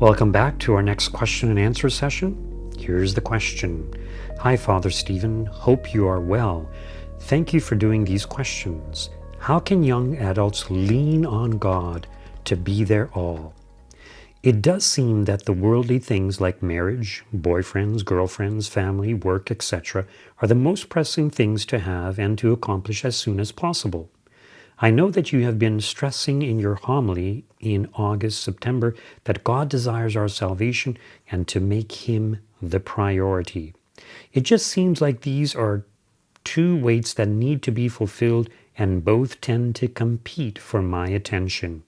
Welcome back to our next question and answer session. Here's the question. Hi, Father Stephen. Hope you are well. Thank you for doing these questions. How can young adults lean on God to be their all? It does seem that the worldly things like marriage, boyfriends, girlfriends, family, work, etc. are the most pressing things to have and to accomplish as soon as possible. I know that you have been stressing in your homily in August, September, that God desires our salvation and to make Him the priority. It just seems like these are two weights that need to be fulfilled, and both tend to compete for my attention.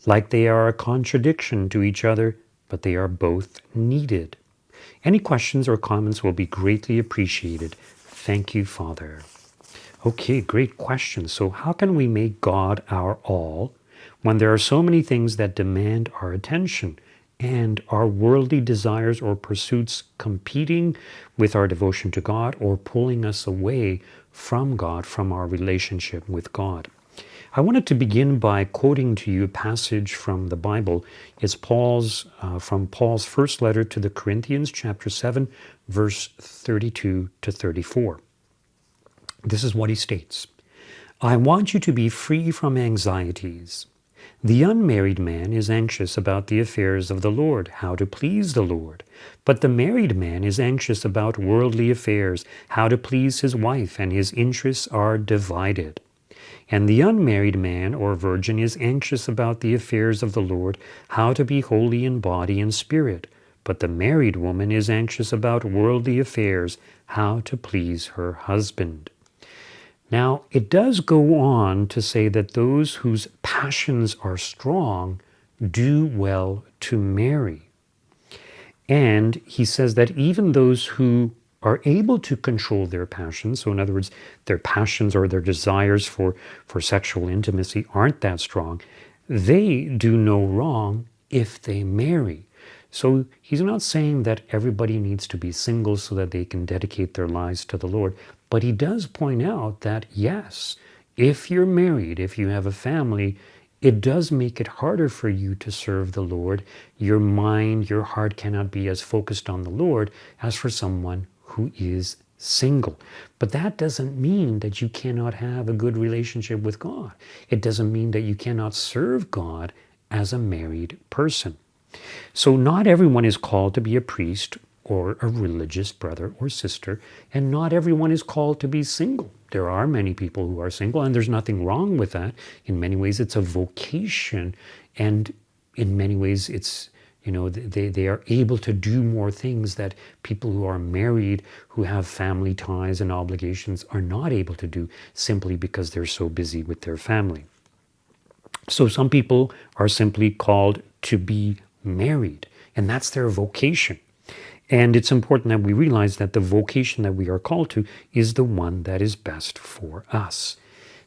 Like they are a contradiction to each other, but they are both needed. Any questions or comments will be greatly appreciated. Thank you, Father. Okay, great question. So how can we make God our all when there are so many things that demand our attention and our worldly desires or pursuits competing with our devotion to God or pulling us away from God, from our relationship with God? I wanted to begin by quoting to you a passage from the Bible. It's from Paul's first letter to the Corinthians, chapter 7, verse 32 to 34. This is what he states. I want you to be free from anxieties. The unmarried man is anxious about the affairs of the Lord, how to please the Lord. But the married man is anxious about worldly affairs, how to please his wife, and his interests are divided. And the unmarried man or virgin is anxious about the affairs of the Lord, how to be holy in body and spirit. But the married woman is anxious about worldly affairs, how to please her husband. Now, it does go on to say that those whose passions are strong do well to marry. And he says that even those who are able to control their passions, so in other words, their passions or their desires for sexual intimacy aren't that strong, they do no wrong if they marry. So he's not saying that everybody needs to be single so that they can dedicate their lives to the Lord, but he does point out that yes, if you're married, if you have a family, it does make it harder for you to serve the Lord. Your mind, your heart cannot be as focused on the Lord as for someone who is single. But that doesn't mean that you cannot have a good relationship with God. It doesn't mean that you cannot serve God as a married person. So not everyone is called to be a priest or a religious brother or sister, and not everyone is called to be single. There are many people who are single, and there's nothing wrong with that. In many ways, it's a vocation, and in many ways, it's, they are able to do more things that people who are married, who have family ties and obligations, are not able to do simply because they're so busy with their family. So some people are simply called to be married, and that's their vocation. And it's important that we realize that the vocation that we are called to is the one that is best for us.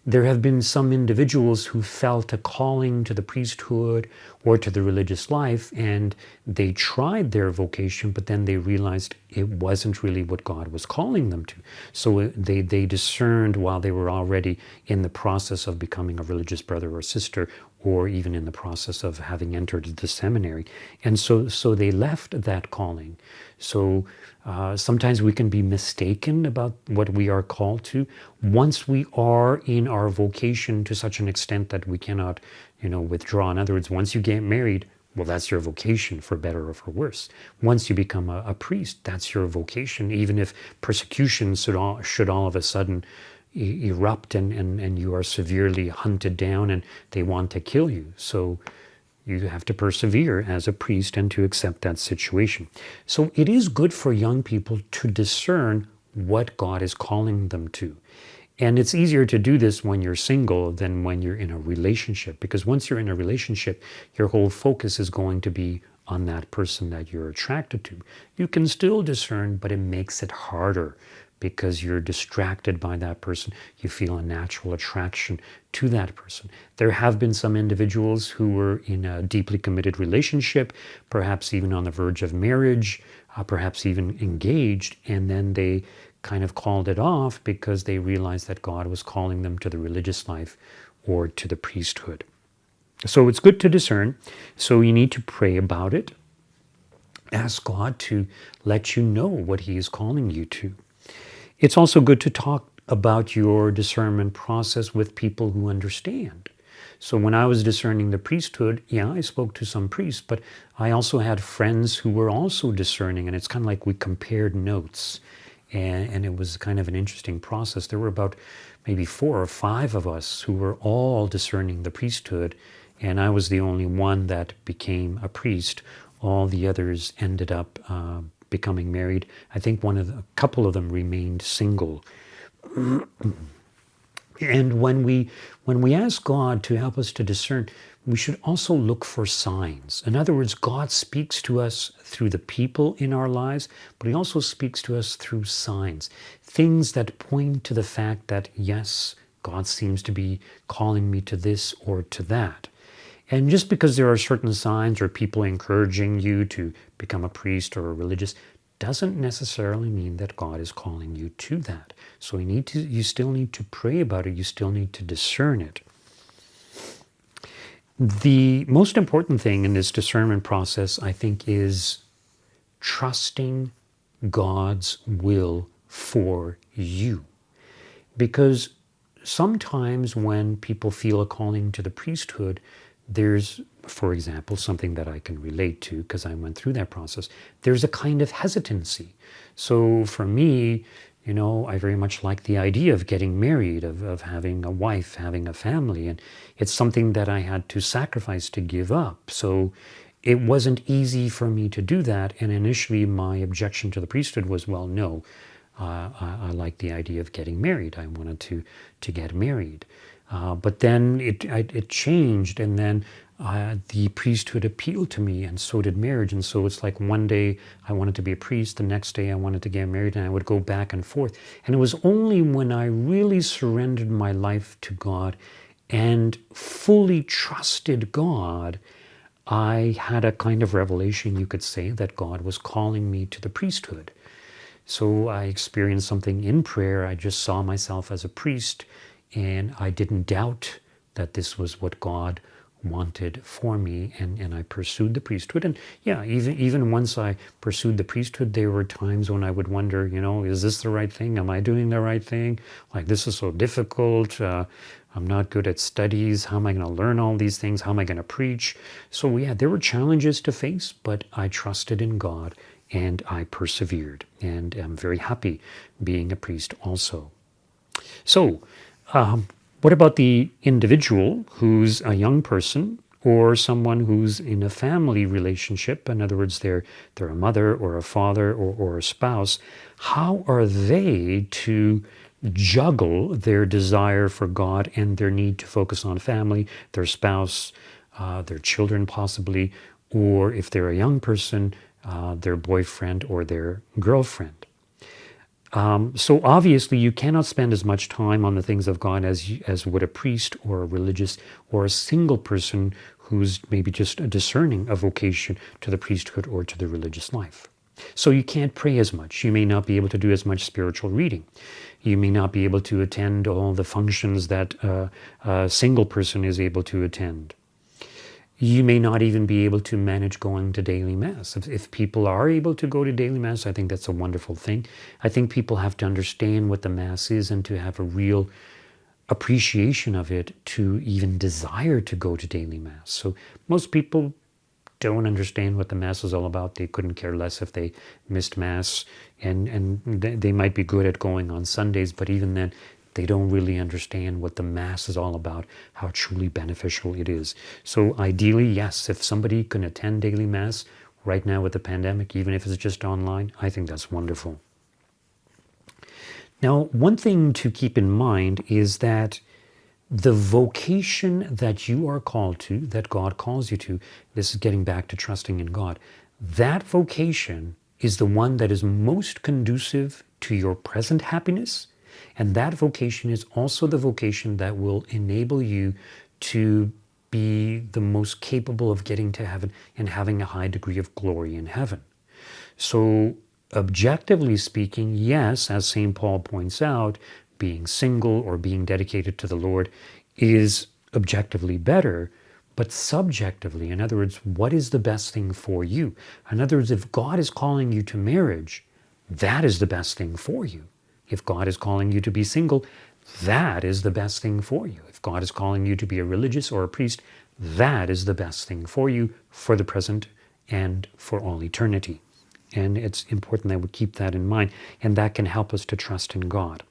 There have been some individuals who felt a calling to the priesthood or to the religious life, and they tried their vocation, but then they realized it wasn't really what God was calling them to. So they discerned while they were already in the process of becoming a religious brother or sister, or even in the process of having entered the seminary. And so they left that calling. So sometimes we can be mistaken about what we are called to. Once we are in our vocation to such an extent that we cannot, withdraw. In other words, once you get married, well, that's your vocation, for better or for worse. Once you become a priest, that's your vocation, even if persecution should all of a sudden erupt and you are severely hunted down and they want to kill you. So you have to persevere as a priest and to accept that situation. So it is good for young people to discern what God is calling them to. And it's easier to do this when you're single than when you're in a relationship, because once you're in a relationship, your whole focus is going to be on that person that you're attracted to. You can still discern, but it makes it harder because you're distracted by that person. You feel a natural attraction to that person. There have been some individuals who were in a deeply committed relationship, perhaps even on the verge of marriage, perhaps even engaged, and then they kind of called it off because they realized that God was calling them to the religious life or to the priesthood. So it's good to discern. So you need to pray about it. ask God to let you know what He is calling you to. It's also good to talk about your discernment process with people who understand. So when I was discerning the priesthood, yeah, I spoke to some priests, but I also had friends who were also discerning, and it's kind of like we compared notes. And it was kind of an interesting process. There were about maybe 4 or 5 of us who were all discerning the priesthood, and I was the only one that became a priest. All the others ended up becoming married. I think a couple of them remained single. And when we ask God to help us to discern, we should also look for signs. In other words, God speaks to us through the people in our lives, but He also speaks to us through signs, things that point to the fact that, yes, God seems to be calling me to this or to that. And just because there are certain signs or people encouraging you to become a priest or a religious doesn't necessarily mean that God is calling you to that. So you still need to pray about it. You still need to discern it. The most important thing in this discernment process, I think, is trusting God's will for you. Because sometimes when people feel a calling to the priesthood, there's, for example, something that I can relate to because I went through that process. There's a kind of hesitancy. So for me, I very much like the idea of getting married, of having a wife, having a family. And it's something that I had to sacrifice to give up. So it wasn't easy for me to do that. And initially my objection to the priesthood was, well, no, I like the idea of getting married. I wanted to get married. But then it changed, and then the priesthood appealed to me, and so did marriage. And so it's like one day I wanted to be a priest, the next day I wanted to get married, and I would go back and forth. And it was only when I really surrendered my life to God and fully trusted God, I had a kind of revelation, you could say, that God was calling me to the priesthood. So I experienced something in prayer. I just saw myself as a priest, and I didn't doubt that this was what God wanted for me, and I pursued the priesthood. And yeah, even once I pursued the priesthood, there were times when I would wonder, is this the right thing? Am I doing the right thing? Like, this is so difficult. I'm not good at studies. How am I going to learn all these things? How am I going to preach? So yeah, there were challenges to face, but I trusted in God and I persevered. And I'm very happy being a priest also. So, what about the individual who's a young person or someone who's in a family relationship? In other words, they're a mother or a father or a spouse. How are they to juggle their desire for God and their need to focus on family, their spouse, their children possibly, or if they're a young person, their boyfriend or their girlfriend? So obviously you cannot spend as much time on the things of God as would a priest or a religious or a single person who's maybe just discerning a vocation to the priesthood or to the religious life. So you can't pray as much. You may not be able to do as much spiritual reading. You may not be able to attend all the functions that a single person is able to attend. You may not even be able to manage going to daily Mass. If people are able to go to daily Mass, I think that's a wonderful thing. I think people have to understand what the Mass is and to have a real appreciation of it to even desire to go to daily Mass. So most people don't understand what the Mass is all about. They couldn't care less if they missed Mass, and they might be good at going on Sundays, but even then, they don't really understand what the Mass is all about, how truly beneficial it is. So ideally, yes, if somebody can attend daily Mass right now with the pandemic, even if it's just online, I think that's wonderful. Now, one thing to keep in mind is that the vocation that you are called to, that God calls you to, this is getting back to trusting in God, that vocation is the one that is most conducive to your present happiness. And that vocation is also the vocation that will enable you to be the most capable of getting to heaven and having a high degree of glory in heaven. So objectively speaking, yes, as St. Paul points out, being single or being dedicated to the Lord is objectively better, but subjectively. In other words, what is the best thing for you? In other words, if God is calling you to marriage, that is the best thing for you. If God is calling you to be single, that is the best thing for you. If God is calling you to be a religious or a priest, that is the best thing for you for the present and for all eternity. And it's important that we keep that in mind, and that can help us to trust in God.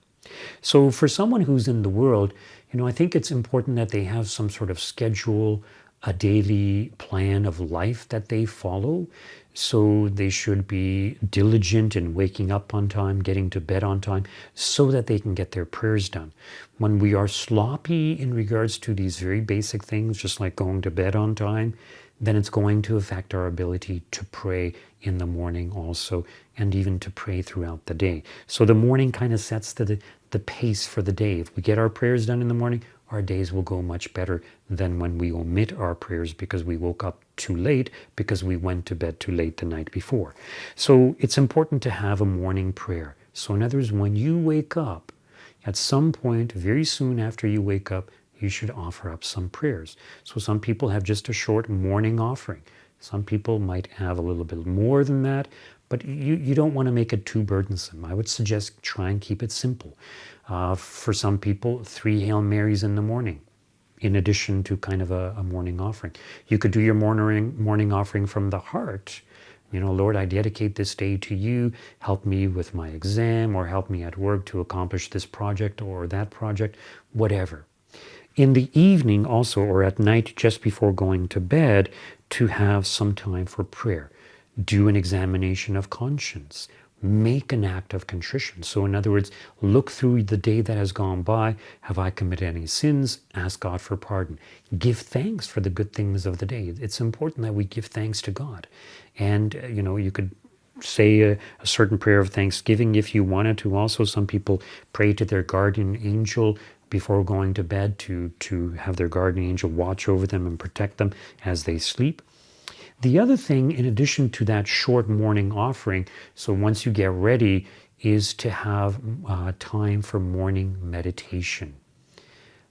So for someone who's in the world, I think it's important that they have some sort of schedule, a daily plan of life that they follow. So they should be diligent in waking up on time, getting to bed on time, so that they can get their prayers done. When we are sloppy in regards to these very basic things, just like going to bed on time, then it's going to affect our ability to pray in the morning also, and even to pray throughout the day. So the morning kind of sets the pace for the day. If we get our prayers done in the morning, our days will go much better than when we omit our prayers because we woke up too late, because we went to bed too late the night before. So it's important to have a morning prayer. So in other words, when you wake up, at some point, very soon after you wake up, you should offer up some prayers. So some people have just a short morning offering. Some people might have a little bit more than that, but you don't want to make it too burdensome. I would suggest try and keep it simple. For some people, 3 Hail Marys in the morning, in addition to kind of a morning offering. You could do your morning offering from the heart. Lord, I dedicate this day to you. Help me with my exam, or help me at work to accomplish this project or that project, whatever. In the evening also, or at night just before going to bed, to have some time for prayer. Do an examination of conscience. Make an act of contrition. So in other words, look through the day that has gone by. Have I committed any sins? Ask God for pardon. Give thanks for the good things of the day. It's important that we give thanks to God. And, you could say a certain prayer of thanksgiving if you wanted to. Also, some people pray to their guardian angel before going to bed to have their guardian angel watch over them and protect them as they sleep. The other thing, in addition to that short morning offering, so once you get ready, is to have time for morning meditation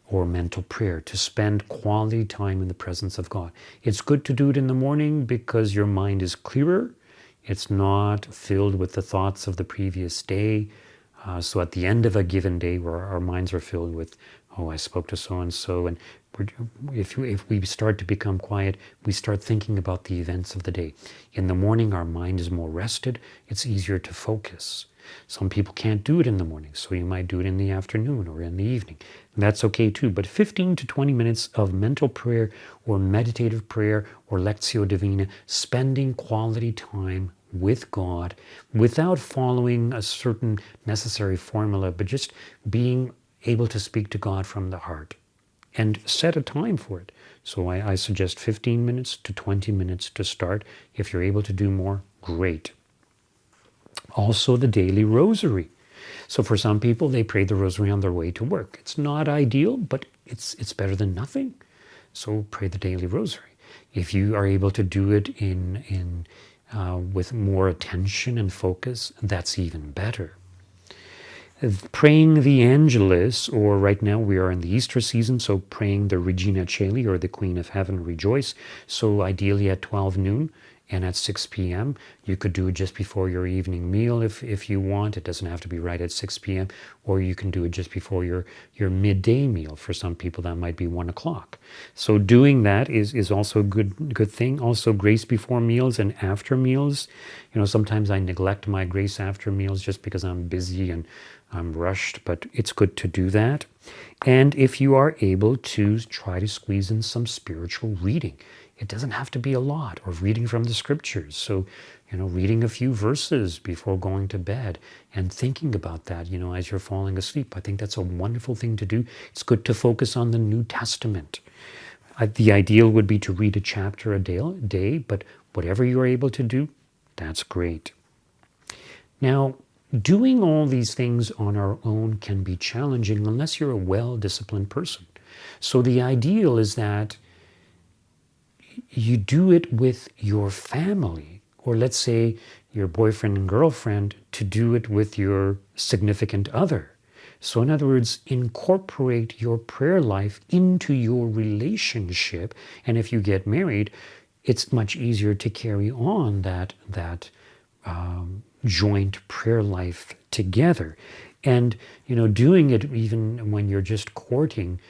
or mental prayer, to spend quality time in the presence of God. It's good to do it in the morning because your mind is clearer. It's not filled with the thoughts of the previous day. So at the end of a given day where our minds are filled with, I spoke to so-and-so, and if we start to become quiet, we start thinking about the events of the day. In the morning, our mind is more rested. It's easier to focus. Some people can't do it in the morning, so you might do it in the afternoon or in the evening. And that's okay too. But 15 to 20 minutes of mental prayer or meditative prayer or Lectio Divina, spending quality time with God without following a certain necessary formula, but just being able to speak to God from the heart. And set a time for it. So I suggest 15 minutes to 20 minutes to start. If you're able to do more, great. Also the daily rosary. So for some people, they pray the rosary on their way to work. It's not ideal, but it's better than nothing. So pray the daily rosary. If you are able to do it with more attention and focus, that's even better. Praying the Angelus, or right now we are in the Easter season, so praying the Regina Caeli, or the Queen of Heaven Rejoice. So ideally at 12 noon and at 6 p.m. You could do it just before your evening meal if you want. It doesn't have to be right at 6 p.m. Or you can do it just before your midday meal. For some people, that might be 1 o'clock. So doing that is also a good thing. Also, grace before meals and after meals. Sometimes I neglect my grace after meals just because I'm busy and I'm rushed, but it's good to do that. And if you are able to try to squeeze in some spiritual reading, it doesn't have to be a lot, or reading from the scriptures. So, reading a few verses before going to bed and thinking about that, as you're falling asleep. I think that's a wonderful thing to do. It's good to focus on the New Testament. The ideal would be to read a chapter a day, but whatever you're able to do, that's great. Now, doing all these things on our own can be challenging unless you're a well-disciplined person. So the ideal is that you do it with your family, or let's say your boyfriend and girlfriend, to do it with your significant other. So in other words, incorporate your prayer life into your relationship. And if you get married, it's much easier to carry on that joint prayer life together. And, doing it even when you're just courting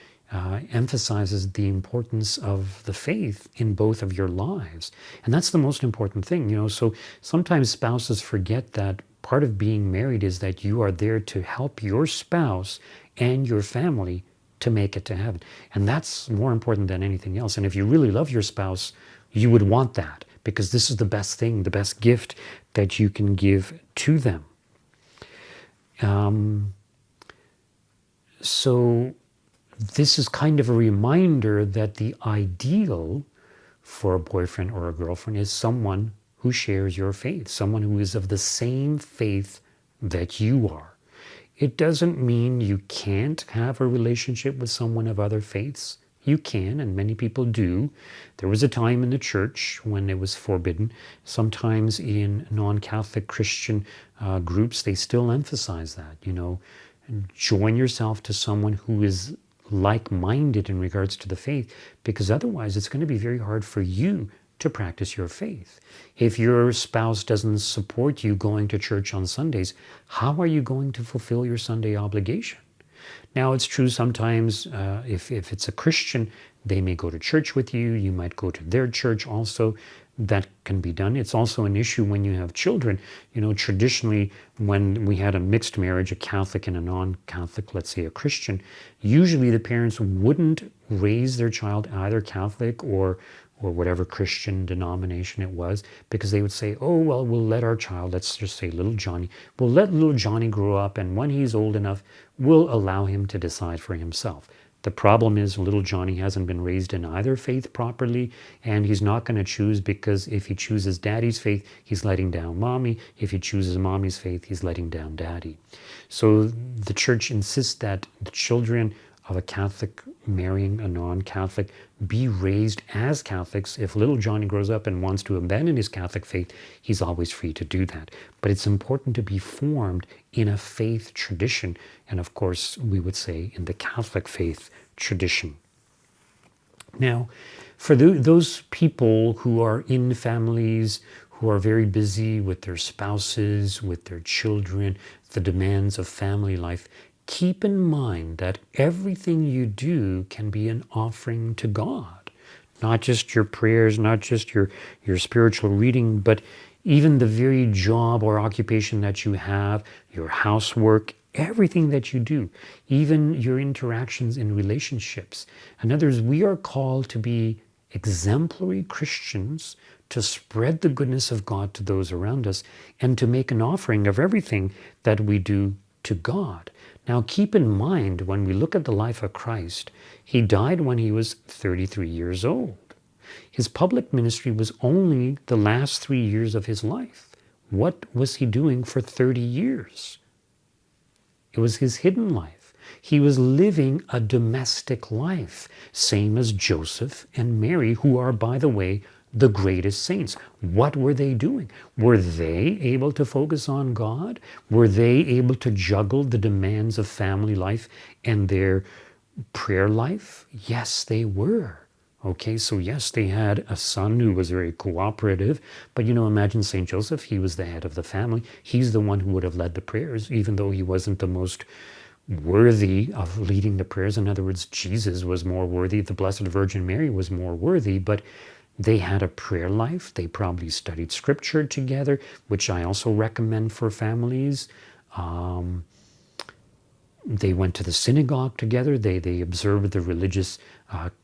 emphasizes the importance of the faith in both of your lives. And that's the most important thing, So sometimes spouses forget that part of being married is that you are there to help your spouse and your family to make it to heaven. And that's more important than anything else. And if you really love your spouse, you would want that, because this is the best thing, the best gift that you can give to them. So this is kind of a reminder that the ideal for a boyfriend or a girlfriend is someone who shares your faith, someone who is of the same faith that you are. It doesn't mean you can't have a relationship with someone of other faiths. You can, and many people do. There was a time in the church when it was forbidden. Sometimes in non-Catholic Christian groups, they still emphasize that, join yourself to someone who is like-minded in regards to the faith, because otherwise it's going to be very hard for you to practice your faith. If your spouse doesn't support you going to church on Sundays, how are you going to fulfill your Sunday obligation? Now, it's true sometimes if it's a Christian, they may go to church with you. You might go to their church also. That can be done. It's also an issue when you have children. Traditionally, when we had a mixed marriage, a Catholic and a non-Catholic, let's say a Christian, usually the parents wouldn't raise their child either Catholic or whatever Christian denomination it was, because they would say, oh, well, we'll let our child, let's just say little Johnny, we'll let little Johnny grow up, and when he's old enough, we'll allow him to decide for himself. The problem is little Johnny hasn't been raised in either faith properly, and he's not going to choose, because if he chooses daddy's faith, he's letting down mommy. If he chooses mommy's faith, he's letting down daddy. So the church insists that the children of a Catholic marrying a non-Catholic be raised as Catholics. If little Johnny grows up and wants to abandon his Catholic faith, he's always free to do that. But it's important to be formed in a faith tradition, and of course we would say in the Catholic faith tradition. Now, for those people who are in families who are very busy with their spouses, with their children, the demands of family life, keep in mind that everything you do can be an offering to God. Not just your prayers, not just your spiritual reading, but even the very job or occupation that you have, your housework, everything that you do, even your interactions in relationships. In other words, we are called to be exemplary Christians, to spread the goodness of God to those around us, and to make an offering of everything that we do to God. Now, keep in mind, when we look at the life of Christ, he died when he was 33 years old. His public ministry was only the last 3 years of his life. What was he doing for 30 years? It was his hidden life. He was living a domestic life, same as Joseph and Mary, who are, by the way, the greatest saints. What were they doing? Were they able to focus on God? Were they able to juggle the demands of family life and their prayer life? Yes, they were. Okay, so yes, they had a son who was very cooperative, but imagine St. Joseph, he was the head of the family. He's the one who would have led the prayers, even though he wasn't the most worthy of leading the prayers. In other words, Jesus was more worthy, the Blessed Virgin Mary was more worthy, but they had a prayer life. They probably studied scripture together, which I also recommend for families. They went to the synagogue together. They observed the religious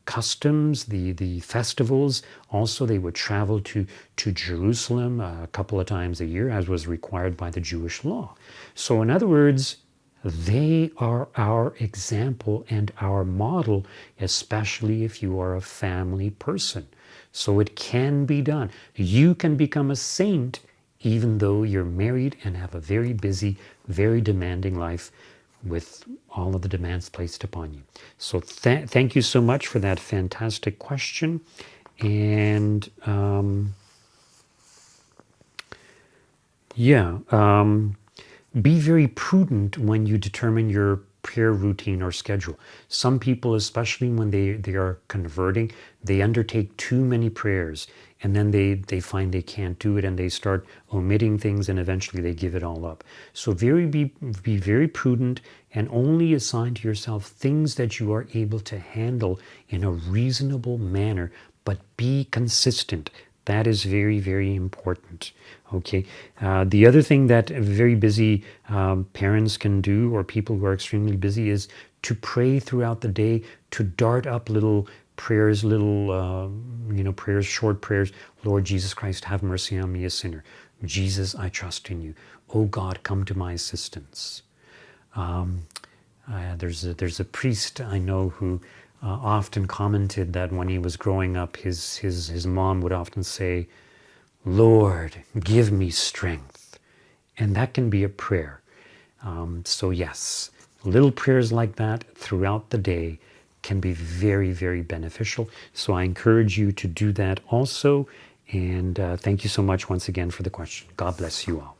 customs, the festivals. Also, they would travel to Jerusalem a couple of times a year, as was required by the Jewish law. So in other words, they are our example and our model, especially if you are a family person. So it can be done. You can become a saint even though you're married and have a very busy, very demanding life with all of the demands placed upon you. So thank you so much for that fantastic question. And be very prudent when you determine your prayer routine or schedule. Some people, especially when they are converting, they undertake too many prayers, and then they find they can't do it, and they start omitting things, and eventually they give it all up. So be very prudent, and only assign to yourself things that you are able to handle in a reasonable manner, but be consistent. That is very, very important. Okay. The other thing that very busy parents can do, or people who are extremely busy, is to pray throughout the day, to dart up little prayers, prayers, short prayers. Lord Jesus Christ, have mercy on me, a sinner. Jesus, I trust in you. Oh God, come to my assistance. There's a priest I know who often commented that when he was growing up, his mom would often say, Lord, give me strength. And that can be a prayer. So yes, little prayers like that throughout the day can be very, very beneficial. So I encourage you to do that also. And thank you so much once again for the question. God bless you all.